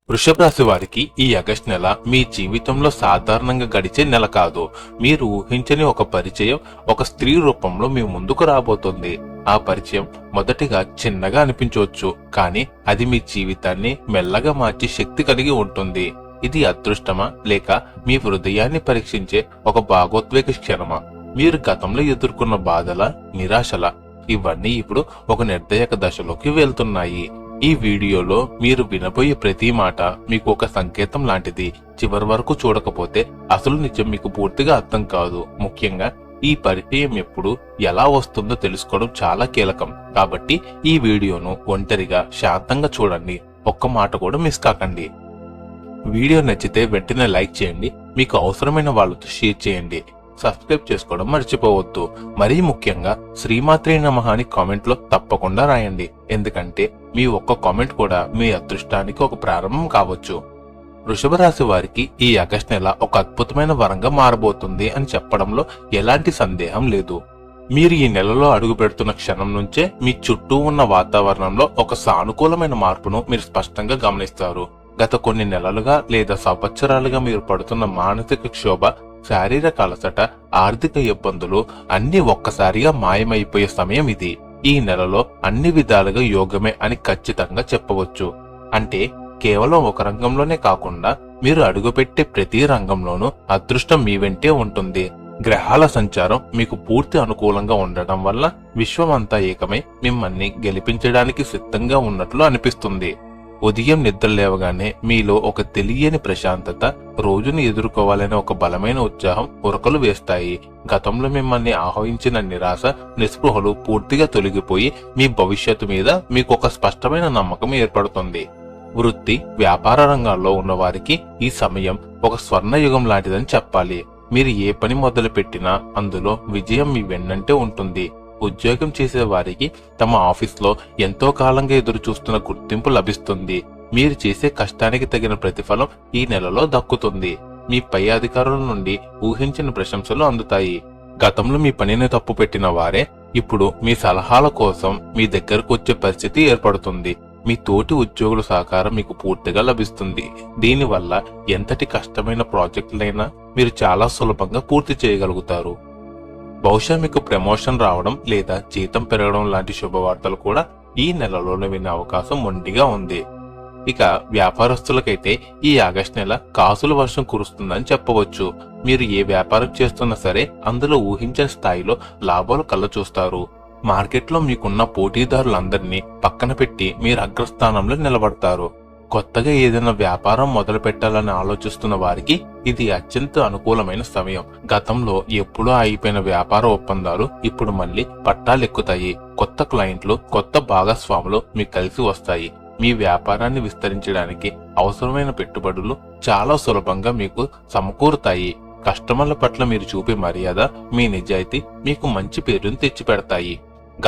వృషభ రాశి వారికి ఈ ఆగస్టు నెల మీ జీవితంలో సాధారణంగా గడిచే నెల కాదు. మీరు ఊహించని ఒక పరిచయం ఒక స్త్రీ రూపంలో మీ ముందుకు రాబోతుంది. ఆ పరిచయం మొదటిగా చిన్నగా అనిపించవచ్చు, కానీ అది మీ జీవితాన్ని మెల్లగా మార్చే శక్తి కలిగి ఉంటుంది. ఇది అదృష్టమా లేక మీ హృదయాన్ని పరీక్షించే ఒక భాగోద్వేగ క్షణమా? మీరు గతంలో ఎదుర్కొన్న బాధల, నిరాశల ఇవన్నీ ఇప్పుడు ఒక నిర్ణయక దశలోకి వెళ్తున్నాయి. ఈ వీడియోలో మీరు వినబోయే ప్రతి మాట మీకు ఒక సంకేతం లాంటిది. చివరి వరకు చూడకపోతే అసలు నిజం మీకు పూర్తిగా అర్థం కాదు. ముఖ్యంగా ఈ పరిచయం ఎప్పుడు ఎలా వస్తుందో తెలుసుకోవడం చాలా కీలకం. కాబట్టి ఈ వీడియోను ఒంటరిగా శాంతంగా చూడండి. ఒక్క మాట కూడా మిస్ కాకండి. వీడియో నచ్చితే వెంటనే లైక్ చేయండి. మీకు అవసరమైన వాళ్ళతో షేర్ చేయండి. సబ్స్క్రైబ్ చేసుకోవడం మర్చిపోవద్దు. మరీ ముఖ్యంగా శ్రీమాత్రే నమః అని కామెంట్ లో తప్పకుండా రాయండి. ఎందుకంటే మీ ఒక్క కామెంట్ కూడా మీ అదృష్టానికి ఒక ప్రారంభం కావచ్చు. వృషభ రాశి వారికి ఈ ఆగస్టు నెల ఒక అద్భుతమైన వరంగా మారబోతుంది అని చెప్పడంలో ఎలాంటి సందేహం లేదు. మీరు ఈ నెలలో అడుగు పెడుతున్న క్షణం నుంచే మీ చుట్టూ ఉన్న వాతావరణంలో ఒక సానుకూలమైన మార్పును మీరు స్పష్టంగా గమనిస్తారు. గత కొన్ని నెలలుగా లేదా సంవత్సరాలుగా మీరు పడుతున్న మానసిక క్షోభ, శారీరక అలసట, ఆర్థిక ఇబ్బందులు అన్ని ఒక్కసారిగా మాయమైపోయే సమయం ఇది. ఈ నెలలో అన్ని విధాలుగా యోగమే అని ఖచ్చితంగా చెప్పవచ్చు. అంటే కేవలం ఒక రంగంలోనే కాకుండా మీరు అడుగుపెట్టే ప్రతి రంగంలోనూ అదృష్టం మీ వెంటే ఉంటుంది. గ్రహాల సంచారం మీకు పూర్తి అనుకూలంగా ఉండడం వల్ల విశ్వమంతా ఏకమై మిమ్మల్ని గెలిపించడానికి సిద్ధంగా ఉన్నట్లు అనిపిస్తుంది. ఉదయం నిద్ర లేవగానే మీలో ఒక తెలియని ప్రశాంతత, రోజును ఎదుర్కోవాలనే ఒక బలమైన ఉత్సాహం ఉరకలు వేస్తాయి. గతంలో మిమ్మల్ని ఆహ్వానించిన నిరాశ, నిస్పృహలు పూర్తిగా తొలగిపోయి మీ భవిష్యత్తు మీద మీకు ఒక స్పష్టమైన నమ్మకం ఏర్పడుతుంది. వృత్తి, వ్యాపార రంగాల్లో ఉన్న వారికి ఈ సమయం ఒక స్వర్ణయుగం లాంటిదని చెప్పాలి. మీరు ఏ పని మొదలు పెట్టినా అందులో విజయం మీ వెన్నంటే ఉంటుంది. ఉద్యోగం చేసే వారికి తమ ఆఫీస్లో ఎంతో కాలంగా ఎదురు చూస్తున్న గుర్తింపు లభిస్తుంది. మీరు చేసే కష్టానికి తగిన ప్రతిఫలం ఈ నెలలో దక్కుతుంది. మీ పై అధికారుల నుండి ఊహించిన ప్రశంసలు అందుతాయి. గతంలో మీ పనిని తప్పు పెట్టిన వారే ఇప్పుడు మీ సలహాల కోసం మీ దగ్గరకు వచ్చే పరిస్థితి ఏర్పడుతుంది. మీ తోటి ఉద్యోగుల సహకారం మీకు పూర్తిగా లభిస్తుంది. దీనివల్ల ఎంతటి కష్టమైన ప్రాజెక్టులైనా మీరు చాలా సులభంగా పూర్తి చేయగలుగుతారు. బహుశా మీకు ప్రమోషన్ రావడం లేదా జీతం పెరగడం లాంటి శుభవార్తలు కూడా ఈ నెలలోనే వినే అవకాశం మొండిగా ఉంది. ఇక వ్యాపారస్తులకైతే ఈ ఆగస్టు నెల కాసుల వర్షం కురుస్తుందని చెప్పవచ్చు. మీరు ఏ వ్యాపారం చేస్తున్నా సరే అందులో ఊహించని స్థాయిలో లాభాలు కళ్ళచూస్తారు. మార్కెట్లో మీకున్న పోటీదారులందరినీ పక్కన పెట్టి మీరు అగ్రస్థానంలో నిలబడతారు. కొత్తగా ఏదైనా వ్యాపారం మొదలు పెట్టాలని ఆలోచిస్తున్న వారికి ఇది అత్యంత అనుకూలమైన సమయం. గతంలో ఎప్పుడూ ఆగిపోయిన వ్యాపార ఒప్పందాలు ఇప్పుడు మళ్లీ పట్టాలెక్కుతాయి. కొత్త క్లయింట్లు, కొత్త భాగస్వాములు మీకు కలిసి వస్తాయి. మీ వ్యాపారాన్ని విస్తరించడానికి అవసరమైన పెట్టుబడులు చాలా సులభంగా మీకు సమకూరుతాయి. కస్టమర్ల పట్ల మీరు చూపే మర్యాద, మీ నిజాయితీ మీకు మంచి పేరును తెచ్చిపెడతాయి.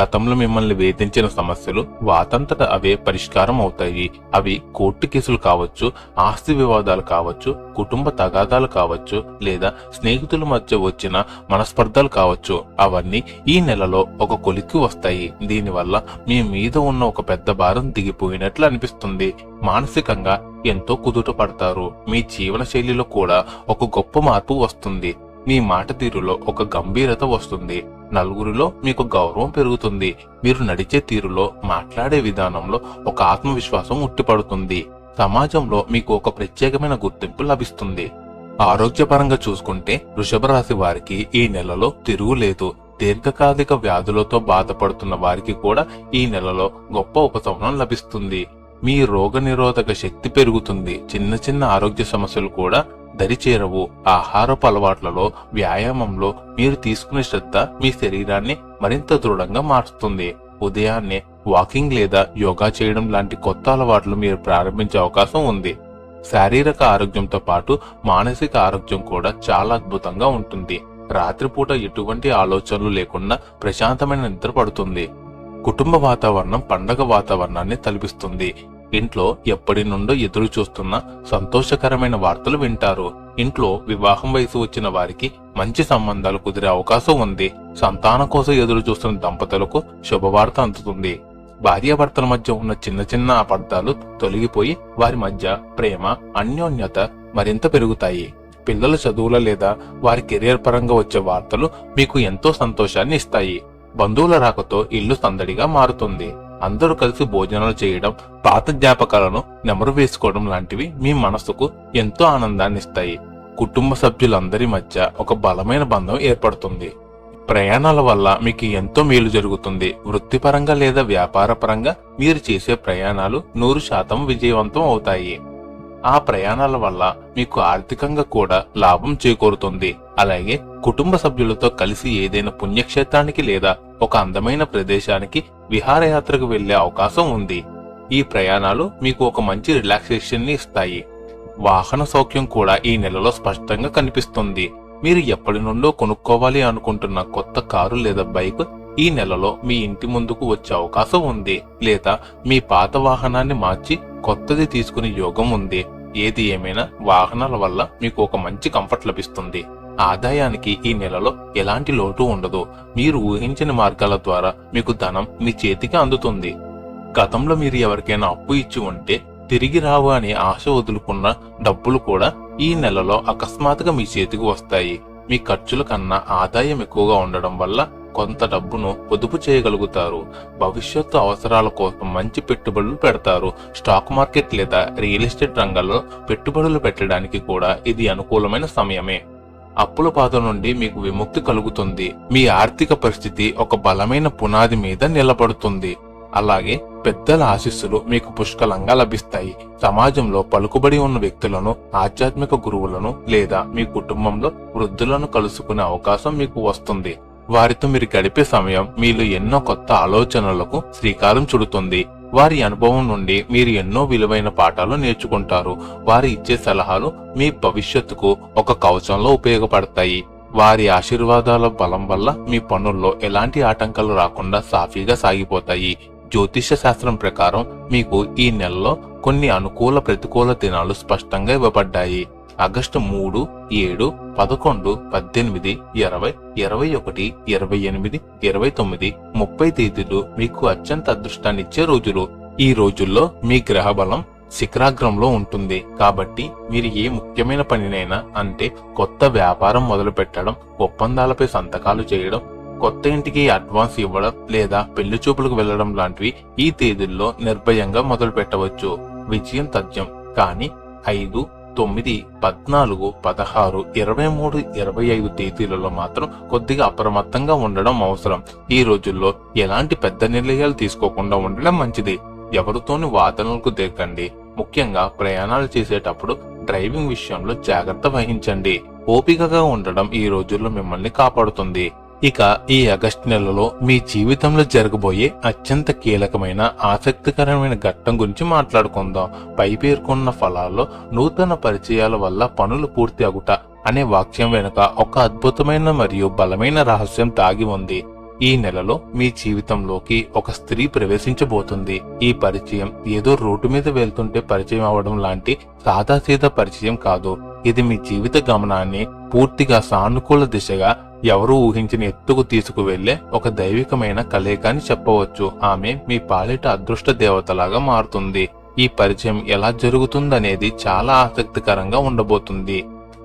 గతంలో మిమ్మల్ని వేధించిన సమస్యలు వాతంతట అవే పరిష్కారం అవుతాయి. అవి కోర్టు కేసులు కావచ్చు, ఆస్తి వివాదాలు కావచ్చు, కుటుంబ తగాదాలు కావచ్చు, లేదా స్నేహితుల మధ్య వచ్చిన మనస్పర్ధలు కావచ్చు. అవన్నీ ఈ నెలలో ఒక కొలిక్కి వస్తాయి. దీనివల్ల మీ మీద ఉన్న ఒక పెద్ద భారం దిగిపోయినట్లు అనిపిస్తుంది. మానసికంగా ఎంతో కుదుట పడతారు. మీ జీవన శైలిలో కూడా ఒక గొప్ప మార్పు వస్తుంది. మీ మాట తీరులో ఒక గంభీరత వస్తుంది. నలుగురిలో మీకు గౌరవం పెరుగుతుంది. మీరు నడిచే తీరులో, మాట్లాడే విధానంలో ఒక ఆత్మవిశ్వాసం ఉట్టిపడుతుంది. సమాజంలో మీకు ఒక ప్రత్యేకమైన గుర్తింపు లభిస్తుంది. ఆరోగ్యపరంగా చూసుకుంటే వృషభ రాశి వారికి ఈ నెలలో తిరుగులేదు. దీర్ఘకాలిక వ్యాధులతో బాధపడుతున్న వారికి కూడా ఈ నెలలో గొప్ప ఉపశమనం లభిస్తుంది. మీ రోగ నిరోధక శక్తి పెరుగుతుంది. చిన్న చిన్న ఆరోగ్య సమస్యలు కూడా దరిచేరవు. ఆహారపు అలవాట్లలో, వ్యాయామంలో మీరు తీసుకునే శ్రద్ధ మీ శరీరాన్ని మరింత దృఢంగా మారుస్తుంది. ఉదయాన్నే వాకింగ్ లేదా యోగా చేయడం లాంటి కొత్త అలవాట్లు మీరు ప్రారంభించే అవకాశం ఉంది. శారీరక ఆరోగ్యంతో పాటు మానసిక ఆరోగ్యం కూడా చాలా అద్భుతంగా ఉంటుంది. రాత్రిపూట ఎటువంటి ఆలోచనలు లేకుండా ప్రశాంతమైన నిద్ర పడుతుంది. కుటుంబ వాతావరణం పండగ వాతావరణాన్ని తలపిస్తుంది. ఇంట్లో ఎప్పటి నుండో ఎదురు చూస్తున్న సంతోషకరమైన వార్తలు వింటారు. ఇంట్లో వివాహం వయసు వచ్చిన వారికి మంచి సంబంధాలు కుదిరే అవకాశం ఉంది. సంతానం కోసం ఎదురు చూస్తున్న దంపతులకు శుభవార్త అందుతుంది. భార్యాభర్తల మధ్య ఉన్న చిన్న చిన్న అపార్థాలు తొలగిపోయి వారి మధ్య ప్రేమ, అన్యోన్యత మరింత పెరుగుతాయి. పిల్లల చదువుల లేదా వారి కెరియర్ పరంగా వచ్చే వార్తలు మీకు ఎంతో సంతోషాన్ని ఇస్తాయి. బంధువుల రాకతో ఇల్లు సందడిగా మారుతుంది. అందరూ కలిసి భోజనాలు చేయడం, పాత జ్ఞాపకాలను నెమరు వేసుకోవడం లాంటివి మీ మనసుకు ఎంతో ఆనందాన్ని ఇస్తాయి. కుటుంబ సభ్యులందరి మధ్య ఒక బలమైన బంధం ఏర్పడుతుంది. ప్రయాణాల వల్ల మీకు ఎంతో మేలు జరుగుతుంది. వృత్తిపరంగా లేదా వ్యాపార పరంగా మీరు చేసే ప్రయాణాలు 100% విజయవంతం అవుతాయి. ఆ ప్రయాణాల వల్ల మీకు ఆర్థికంగా కూడా లాభం చేకూరుతుంది. అలాగే కుటుంబ సభ్యులతో కలిసి ఏదైనా పుణ్యక్షేత్రానికి లేదా ఒక అందమైన ప్రదేశానికి విహారయాత్రకు వెళ్లే అవకాశం ఉంది. ఈ ప్రయాణాలు మీకు ఒక మంచి రిలాక్సేషన్ ని ఇస్తాయి. వాహన సౌఖ్యం కూడా ఈ నెలలో స్పష్టంగా కనిపిస్తుంది. మీరు ఎప్పటి నుండో కొనుక్కోవాలి అనుకుంటున్న కొత్త కారు లేదా బైక్ ఈ నెలలో మీ ఇంటి ముందుకు వచ్చే అవకాశం ఉంది. లేదా మీ పాత వాహనాన్ని మార్చి కొత్తది తీసుకునే యోగం ఉంది. ఏది ఏమైనా వాహనాల వల్ల మీకు ఒక మంచి కంఫర్ట్ లభిస్తుంది. ఆదాయానికి ఈ నెలలో ఎలాంటి లోటు ఉండదు. మీరు ఊహించని మార్గాల ద్వారా మీకు ధనం మీ చేతికి అందుతుంది. గతంలో మీరు ఎవరికైనా అప్పు ఇచ్చి ఉంటే తిరిగి రావు అని ఆశ వదులుకున్న డబ్బులు కూడా ఈ నెలలో అకస్మాత్తుగా మీ చేతికి వస్తాయి. మీ ఖర్చుల కన్నా ఆదాయం ఎక్కువగా ఉండడం వల్ల కొంత డబ్బును పొదుపు చేయగలుగుతారు. భవిష్యత్తు అవసరాల కోసం మంచి పెట్టుబడులు పెడతారు. స్టాక్ మార్కెట్ లేదా రియల్ ఎస్టేట్ రంగాల్లో పెట్టుబడులు పెట్టడానికి కూడా ఇది అనుకూలమైన సమయమే. అప్పుల బాధ నుండి మీకు విముక్తి కలుగుతుంది. మీ ఆర్థిక పరిస్థితి ఒక బలమైన పునాది మీద నిలబడుతుంది. అలాగే పెద్దల ఆశీస్సులు మీకు పుష్కలంగా లభిస్తాయి. సమాజంలో పలుకుబడి ఉన్న వ్యక్తులను, ఆధ్యాత్మిక గురువులను లేదా మీ కుటుంబంలో వృద్ధులను కలుసుకునే అవకాశం మీకు వస్తుంది. వారితో మీరు గడిపే సమయం మీలో ఎన్నో కొత్త ఆలోచనలకు శ్రీకారం చుడుతుంది. వారి అనుభవం నుండి మీరు ఎన్నో విలువైన పాఠాలు నేర్చుకుంటారు. వారి ఇచ్చే సలహాలు మీ భవిష్యత్తుకు ఒక కవచంలో ఉపయోగపడతాయి. వారి ఆశీర్వాదాల బలం వల్ల మీ పనుల్లో ఎలాంటి ఆటంకాలు రాకుండా సాఫీగా సాగిపోతాయి. జ్యోతిష్య శాస్త్రం ప్రకారం మీకు ఈ నెలలో కొన్ని అనుకూల, ప్రతికూల దినాలు స్పష్టంగా ఇవ్వబడ్డాయి. ఆగస్టు 3, 7, 11, 18, 20, 21, 28, 29, 30 తేదీలు మీకు అత్యంత అదృష్టాన్నిచ్చే రోజులు. ఈ రోజుల్లో మీ గ్రహ బలం శిఖరాగ్రంలో ఉంటుంది. కాబట్టి మీరు ఏ ముఖ్యమైన పనినైనా, అంటే కొత్త వ్యాపారం మొదలు పెట్టడం, ఒప్పందాలపై సంతకాలు చేయడం, కొత్త ఇంటికి అడ్వాన్స్ ఇవ్వడం లేదా పెళ్లి చూపులకు వెళ్లడం లాంటివి ఈ తేదీల్లో నిర్భయంగా మొదలు పెట్టవచ్చు. విజయం తథ్యం. కానీ 5, 9, 14, 16, 23, 25 తేదీలలో మాత్రం కొద్దిగా అప్రమత్తంగా ఉండడం అవసరం. ఈ రోజుల్లో ఎలాంటి పెద్ద నిర్ణయాలు తీసుకోకుండా ఉండడం మంచిది. ఎవరితోని వాదనలకు దిగకండి. ముఖ్యంగా ప్రయాణాలు చేసేటప్పుడు డ్రైవింగ్ విషయంలో జాగ్రత్త వహించండి. ఓపికగా ఉండడం ఈ రోజుల్లో మిమ్మల్ని కాపాడుతుంది. ఇక ఈ ఆగస్టు నెలలో మీ జీవితంలో జరగబోయే అత్యంత కీలకమైన, ఆసక్తికరమైన ఘట్టం గురించి మాట్లాడుకుందాం. పై పేర్కొన్న ఫలాల్లో నూతన పరిచయాల వల్ల పనులు పూర్తి అగుట అనే వాక్యం వెనుక ఒక అద్భుతమైన మరియు బలమైన రహస్యం దాగి ఉంది. ఈ నెలలో మీ జీవితంలోకి ఒక స్త్రీ ప్రవేశించబోతుంది. ఈ పరిచయం ఏదో రోడ్డు మీద వెళ్తుంటే పరిచయం అవడం లాంటి సాదాసీదా పరిచయం కాదు. ఇది మీ జీవిత గమనాన్ని పూర్తిగా సానుకూల దిశగా, ఎవరూ ఊహించిన ఎత్తుకు తీసుకువెళ్లే ఒక దైవికమైన కలయిక అని చెప్పవచ్చు. ఆమె మీ పాలిట అదృష్ట దేవతలాగా మారుతుంది. ఈ పరిచయం ఎలా జరుగుతుందనేది చాలా ఆసక్తికరంగా ఉండబోతుంది.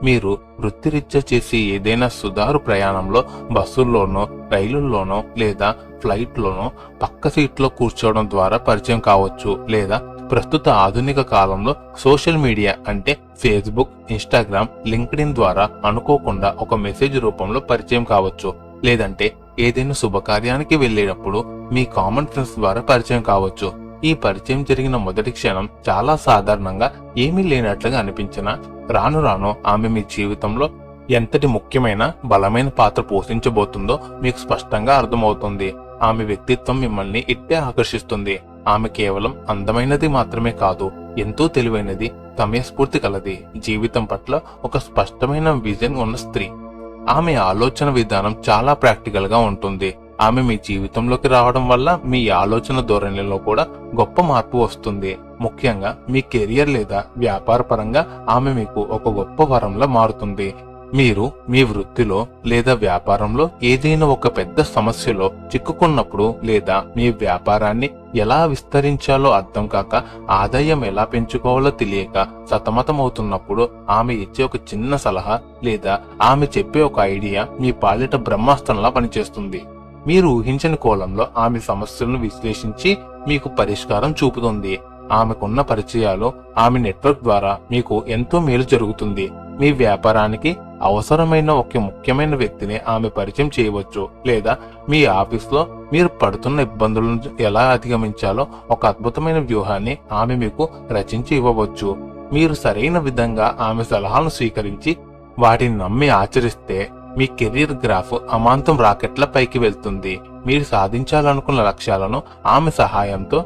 మీరు వృత్తిరీత్యా చేసి ఏదైనా సుదారు ప్రయాణంలో బస్సుల్లోనో, రైలుల్లోనో లేదా ఫ్లైట్లోనో పక్క సీట్లో కూర్చోవడం ద్వారా పరిచయం కావచ్చు. లేదా ప్రస్తుత ఆధునిక కాలంలో సోషల్ మీడియా అంటే ఫేస్బుక్, ఇన్స్టాగ్రామ్, లింక్డ్ఇన్ ద్వారా అనుకోకుండా ఒక మెసేజ్ రూపంలో పరిచయం కావచ్చు. లేదంటే ఏదైనా శుభకార్యానికి వెళ్లేటప్పుడు మీ కామన్ ఫ్రెండ్స్ ద్వారా పరిచయం కావచ్చు. ఈ పరిచయం జరిగిన మొదటి క్షణం చాలా సాధారణంగా ఏమీ లేనట్లుగా అనిపించినా రాను రాను ఆమె మీ జీవితంలో ఎంతటి ముఖ్యమైన, బలమైన పాత్ర పోషించబోతుందో మీకు స్పష్టంగా అర్థమవుతుంది. ఆమె వ్యక్తిత్వం మిమ్మల్ని ఇట్టే ఆకర్షిస్తుంది. ఆమె కేవలం అందమైనది మాత్రమే కాదు, ఎంతో తెలివైనది, సమయస్ఫూర్తి కలది, జీవితం పట్ల ఒక స్పష్టమైన విజన్ ఉన్న స్త్రీ. ఆమె ఆలోచన విధానం చాలా ప్రాక్టికల్ గా ఉంటుంది. ఆమె మీ జీవితంలోకి రావడం వల్ల మీ ఆలోచన ధోరణిలో కూడా గొప్ప మార్పు వస్తుంది. ముఖ్యంగా మీ కెరియర్ లేదా వ్యాపార పరంగా ఆమె మీకు ఒక గొప్ప వరంలా మారుతుంది. మీరు మీ వృత్తిలో లేదా వ్యాపారంలో ఏదైనా ఒక పెద్ద సమస్యలో చిక్కుకున్నప్పుడు లేదా మీ వ్యాపారాన్ని ఎలా విస్తరించాలో అర్థం కాక ఆదాయం ఎలా పెంచుకోవాలో తెలియక సతమతమవుతున్నప్పుడు ఆమె ఇచ్చే ఒక చిన్న సలహా లేదా ఆమె చెప్పే ఒక ఐడియా మీ పాలిట బ్రహ్మాస్త్రంలా పనిచేస్తుంది. మీరు ఊహించని కోణంలో ఆమె సమస్యలను విశ్లేషించి మీకు పరిష్కారం చూపుతుంది. ఆమెకున్న పరిచయాలు, ఆమె నెట్వర్క్ ద్వారా మీకు ఎంతో మేలు జరుగుతుంది. మీ వ్యాపారానికి అవసరమైన ఒక ముఖ్యమైన వ్యక్తిని ఆమె పరిచయం చేయవచ్చు, లేదా మీ ఆఫీస్లో మీరు పడుతున్న ఇబ్బందులను ఎలా అధిగమించాలో ఒక అద్భుతమైన వ్యూహాన్ని ఆమె మీకు రచించి ఇవ్వవచ్చు. మీరు సరైన విధంగా ఆమె సలహాలను స్వీకరించి వాటిని నమ్మి ఆచరిస్తే మీ కెరీర్ గ్రాఫ్ అమాంతం రాకెట్ల పైకి వెళ్తుంది. మీరు సాధించాలనుకున్న లక్ష్యాలను ఆమె సహాయంతో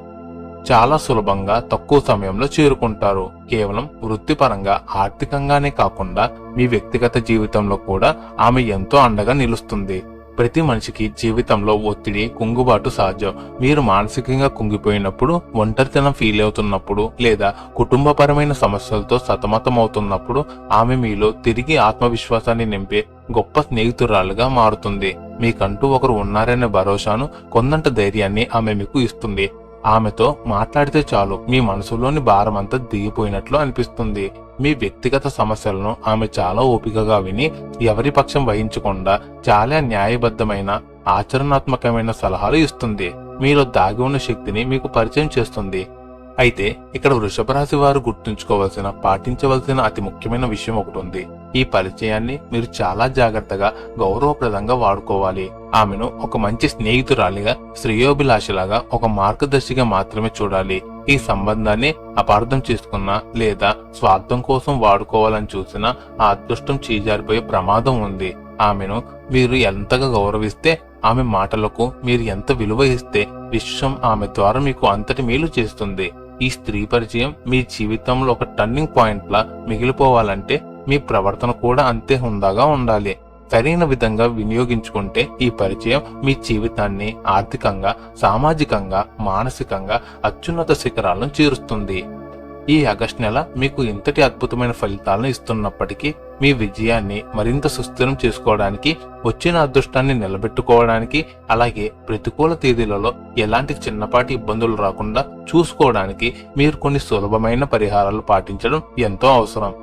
చాలా సులభంగా తక్కువ సమయంలో చేరుకుంటారు. కేవలం వృత్తిపరంగా ఆర్థికంగానే కాకుండా మీ వ్యక్తిగత జీవితంలో కూడా ఆమె ఎంతో అండగా నిలుస్తుంది. ప్రతి మనిషికి జీవితంలో ఒత్తిడి, కుంగుబాటు సహజం. మీరు మానసికంగా కుంగిపోయినప్పుడు, ఒంటరితనం ఫీల్ అవుతున్నప్పుడు లేదా కుటుంబపరమైన సమస్యలతో సతమతమవుతున్నప్పుడు ఆమె మీలో తిరిగి ఆత్మవిశ్వాసాన్ని నింపే గొప్ప స్నేహితురాలుగా మారుతుంది. మీకంటూ ఒకరు ఉన్నారనే భరోసాను, కొందంత ధైర్యాన్ని ఆమె మీకు ఇస్తుంది. ఆమెతో మాట్లాడితే చాలు మీ మనసులోని భారమంతా దిగిపోయినట్లు అనిపిస్తుంది. మీ వ్యక్తిగత సమస్యలను ఆమె చాలా ఓపికగా విని ఎవరి పక్షం వహించకుండా చాలా న్యాయబద్ధమైన, ఆచరణాత్మకమైన సలహాలు ఇస్తుంది. మీలో దాగి ఉన్న శక్తిని మీకు పరిచయం చేస్తుంది. అయితే ఇక్కడ వృషభ రాశి వారు గుర్తుంచుకోవాల్సిన, పాటించవలసిన అతి ముఖ్యమైన విషయం ఒకటి ఉంది. ఈ పరిచయాన్ని మీరు చాలా జాగ్రత్తగా, గౌరవప్రదంగా వాడుకోవాలి. ఆమెను ఒక మంచి స్నేహితురాలిగా, శ్రేయోభిలాషిలాగా, ఒక మార్గదర్శిగా మాత్రమే చూడాలి. ఈ సంబంధాన్ని అపార్థం చేసుకున్నా లేదా స్వార్థం కోసం వాడుకోవాలని చూసినా ఆ అదృష్టం చీజారిపోయే ప్రమాదం ఉంది. ఆమెను మీరు ఎంతగా గౌరవిస్తే, ఆమె మాటలకు మీరు ఎంత విలువ ఇస్తే విశ్వం ఆమె ద్వారా మీకు అంతటి మేలు చేస్తుంది. ఈ స్త్రీ పరిచయం మీ జీవితంలో ఒక టర్నింగ్ పాయింట్ లా మిగిలిపోవాలంటే మీ ప్రవర్తన కూడా అంతే హుందాగా ఉండాలి. సరైన విధంగా వినియోగించుకుంటే ఈ పరిచయం మీ జీవితాన్ని ఆర్థికంగా, సామాజికంగా, మానసికంగా అత్యున్నత శిఖరాలను చేరుస్తుంది. ఈ ఆగస్టు నెల మీకు ఇంతటి అద్భుతమైన ఫలితాలను ఇస్తున్నప్పటికీ మీ విజయాన్ని మరింత సుస్థిరం చేసుకోవడానికి, వచ్చిన అదృష్టాన్ని నిలబెట్టుకోవడానికి, అలాగే ప్రతికూల తేదీలలో ఎలాంటి చిన్నపాటి ఇబ్బందులు రాకుండా చూసుకోవడానికి మీరు కొన్ని సులభమైన పరిహారాలు పాటించడం ఎంతో అవసరం.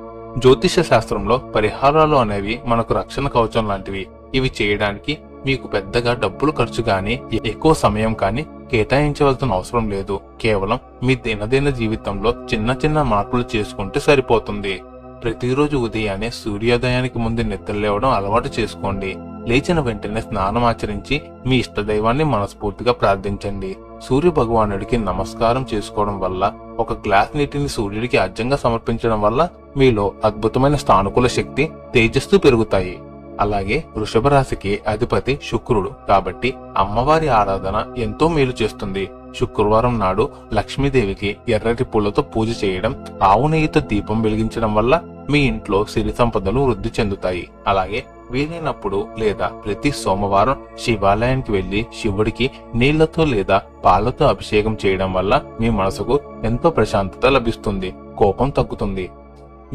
జ్యోతిష శాస్త్రంలో పరిహారాలు అనేవి మనకు రక్షణ కవచం లాంటివి. ఇవి చేయడానికి మీకు పెద్దగా డబ్బులు ఖర్చు గాని, ఎక్కువ సమయం కానీ కేటాయించవలసిన అవసరం లేదు. కేవలం మీ దినదిన జీవితంలో చిన్న చిన్న మార్పులు చేసుకుంటే సరిపోతుంది. ప్రతిరోజు ఉదయాన్నే సూర్యోదయానికి ముందు నిద్రలేవడం అలవాటు చేసుకోండి. లేచిన వెంటనే స్నానం ఆచరించి మీ ఇష్టదైవాన్ని మనస్ఫూర్తిగా ప్రార్థించండి. సూర్య భగవానుడికి నమస్కారం చేసుకోవడం వల్ల, ఒక గ్లాస్ నీటిని సూర్యుడికి అర్ఘ్యంగా సమర్పించడం వల్ల మీలో అద్భుతమైన సానుకూల శక్తి, తేజస్సు పెరుగుతాయి. అలాగే వృషభ రాశికి అధిపతి శుక్రుడు కాబట్టి అమ్మవారి ఆరాధన ఎంతో మేలు చేస్తుంది. శుక్రవారం నాడు లక్ష్మీదేవికి ఎర్రటి పూలతో పూజ చేయడం, ఆవు నెయ్యితో దీపం వెలిగించడం వల్ల మీ ఇంట్లో సిరి సంపదలు వృద్ధి చెందుతాయి. అలాగే వీలైనప్పుడు లేదా ప్రతి సోమవారం శివాలయానికి వెళ్లి శివుడికి నీళ్లతో లేదా పాలతో అభిషేకం చేయడం వల్ల మీ మనసుకు ఎంతో ప్రశాంతత లభిస్తుంది, కోపం తగ్గుతుంది.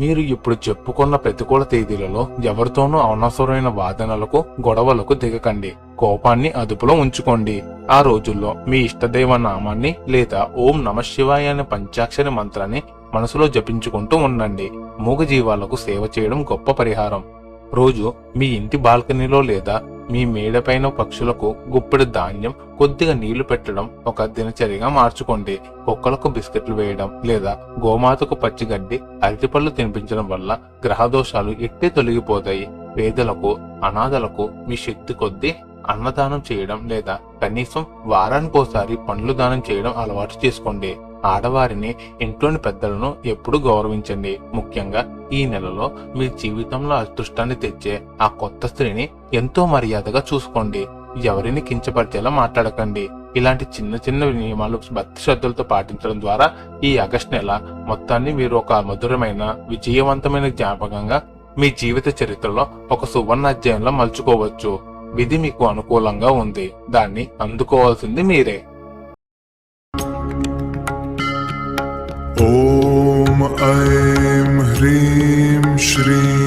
మీరు ఇప్పుడు చెప్పుకున్న ప్రతికూల తేదీలలో ఎవరితోనూ అనవసరమైన వాదనలకు, గొడవలకు దిగకండి. కోపాన్ని అదుపులో ఉంచుకోండి. ఆ రోజుల్లో మీ ఇష్టదైవ నామాన్ని లేదా ఓం నమఃశివాయ అనే పంచాక్షరి మంత్రాన్ని మనసులో జపించుకుంటూ ఉండండి. మూగజీవాలకు సేవ చేయడం గొప్ప పరిహారం. రోజు మీ ఇంటి బాల్కనీలో లేదా మీ మేడపైన పక్షులకు గుప్పెడు ధాన్యం, కొద్దిగా నీళ్లు పెట్టడం ఒక దినచర్యగా మార్చుకోండి. కుక్కలకు బిస్కెట్లు వేయడం లేదా గోమాతకు పచ్చిగడ్డి, అరటిపళ్ళు తినిపించడం వల్ల గ్రహదోషాలు ఇట్టే తొలగిపోతాయి. పేదలకు, అనాథలకు మీ శక్తి కొద్దీ అన్నదానం చేయడం లేదా కనీసం వారానికోసారి పండ్లు దానం చేయడం అలవాటు చేసుకోండి. ఆడవారిని, ఇంట్లోని పెద్దలను ఎప్పుడూ గౌరవించండి. ముఖ్యంగా ఈ నెలలో మీ జీవితంలో అదృష్టాన్ని తెచ్చే ఆ కొత్త స్త్రీని ఎంతో మర్యాదగా చూసుకోండి. ఎవరిని కించపరిచేలా మాట్లాడకండి. ఇలాంటి చిన్న చిన్న నియమాలు భక్తి శ్రద్ధలతో పాటించడం ద్వారా ఈ ఆగస్టు నెల మొత్తాన్ని మీరు ఒక మధురమైన, విజయవంతమైన జ్ఞాపకంగా మీ జీవిత చరిత్రలో ఒక సువర్ణ అధ్యాయంలో మలుచుకోవచ్చు. విధి మీకు అనుకూలంగా ఉంది, దాన్ని అందుకోవాల్సింది మీరే. ॐ ऐं ह्रीं श्रीं